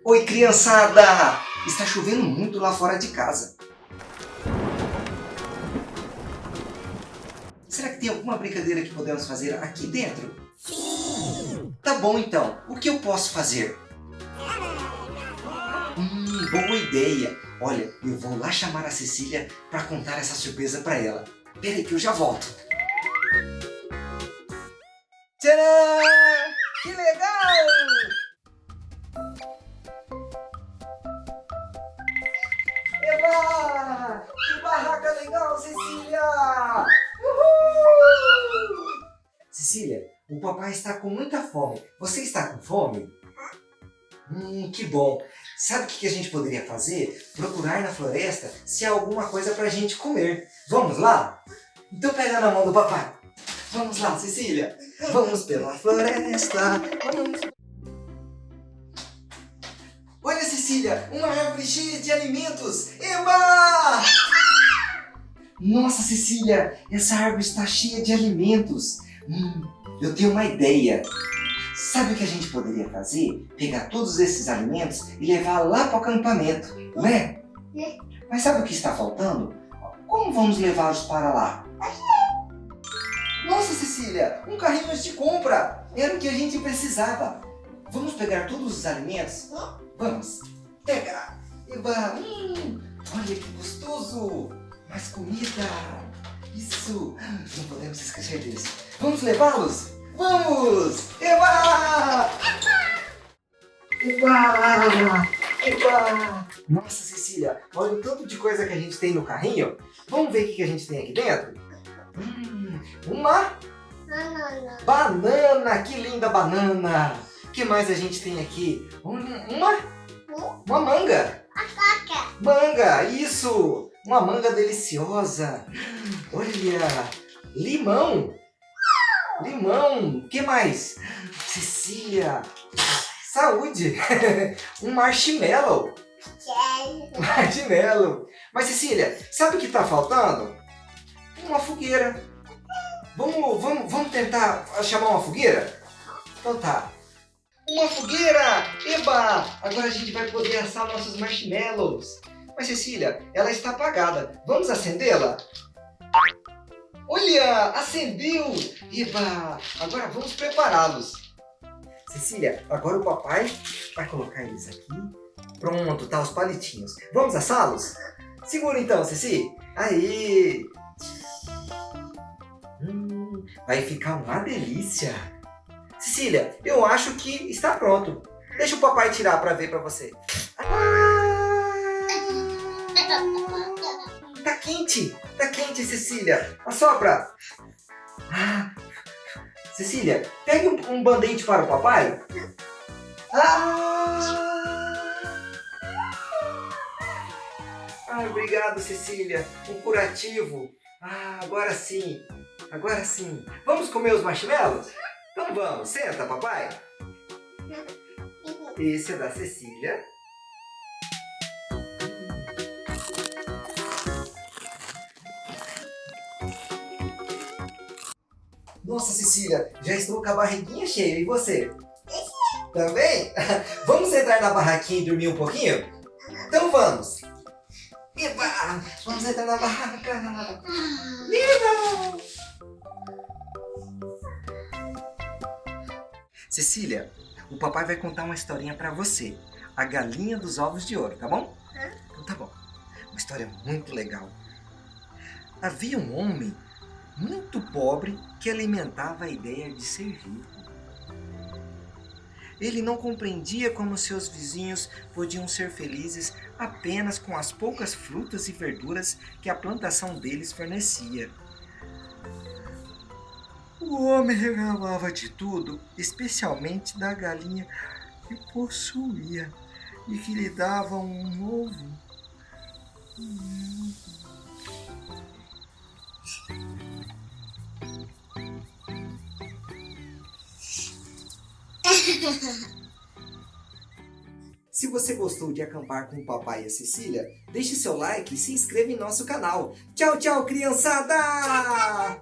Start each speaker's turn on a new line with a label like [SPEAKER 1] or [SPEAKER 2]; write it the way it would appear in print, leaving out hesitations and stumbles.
[SPEAKER 1] Oi, criançada! Está chovendo muito lá fora de casa. Será que tem alguma brincadeira que podemos fazer aqui dentro? Sim! Tá bom então, o que eu posso fazer? Boa ideia! Olha, eu vou lá chamar a Cecília para contar essa surpresa para ela. Pera aí que eu já volto. Tcharam! Que legal! Eba! Que barraca legal, Cecília! Uhul! Cecília, o papai está com muita fome. Você está com fome? Que bom! Sabe o que a gente poderia fazer? Procurar na floresta se há alguma coisa pra gente comer. Vamos lá? Então pega na mão do papai. Vamos lá, Cecília. Vamos pela floresta. Vamos. Olha, Cecília, uma árvore cheia de alimentos. Eba! Nossa, Cecília, essa árvore está cheia de alimentos. Eu tenho uma ideia. Sabe o que a gente poderia fazer? Pegar todos esses alimentos e levar lá para o acampamento, não é? Mas sabe o que está faltando? Como vamos levá-los para lá? Nossa, Cecília, um carrinho de compra! Era o que a gente precisava. Vamos pegar todos os alimentos? Vamos! Pega! Eba! Olha que gostoso! Mais comida! Isso! Não podemos esquecer disso. Vamos levá-los? Vamos! Eba! Eba! Eba! Nossa, Cecília, olha o tanto de coisa que a gente tem no carrinho. Vamos ver o que a gente tem aqui dentro? Uma banana! Que linda banana! O que mais a gente tem aqui? Uma manga! Manga, isso! Uma manga deliciosa! Olha! Limão! Limão! O que mais? Cecília! Saúde! Um marshmallow! Marshmallow! Mas Cecília, sabe o que está faltando? Uma fogueira! Vamos tentar chamar uma fogueira? Então tá! Uma fogueira! Eba! Agora a gente vai poder assar nossos marshmallows! Mas Cecília, ela está apagada! Vamos acendê-la? Olha! Acendeu! Eba! Agora vamos prepará-los. Cecília, agora o papai vai colocar eles aqui. Pronto, tá os palitinhos. Vamos assá-los? Segura então, Ceci. Aí! Vai ficar uma delícia. Cecília, eu acho que está pronto. Deixa o papai tirar para ver para você. Tá quente, Cecília. Assopra. Cecília, pegue um band-aid para o papai. Obrigado, Cecília. Um curativo. Agora sim. Vamos comer os marshmallows? Então vamos. Senta, papai. Esse é da Cecília. Nossa, Cecília, já estou com a barriguinha cheia. E você? Também? Vamos entrar na barraquinha e dormir um pouquinho? Então vamos. Eba! Vamos entrar na barraca. Viva! Cecília, o papai vai contar uma historinha pra você. A galinha dos ovos de ouro, tá bom? Então tá bom. Uma história muito legal. Havia um homem muito pobre que alimentava a ideia de ser rico. Ele não compreendia como seus vizinhos podiam ser felizes apenas com as poucas frutas e verduras que a plantação deles fornecia. O homem reclamava de tudo, especialmente da galinha que possuía e que lhe dava um ovo. Se você gostou de acampar com o papai e a Cecília, deixe seu like e se inscreva em nosso canal. Tchau, tchau, criançada!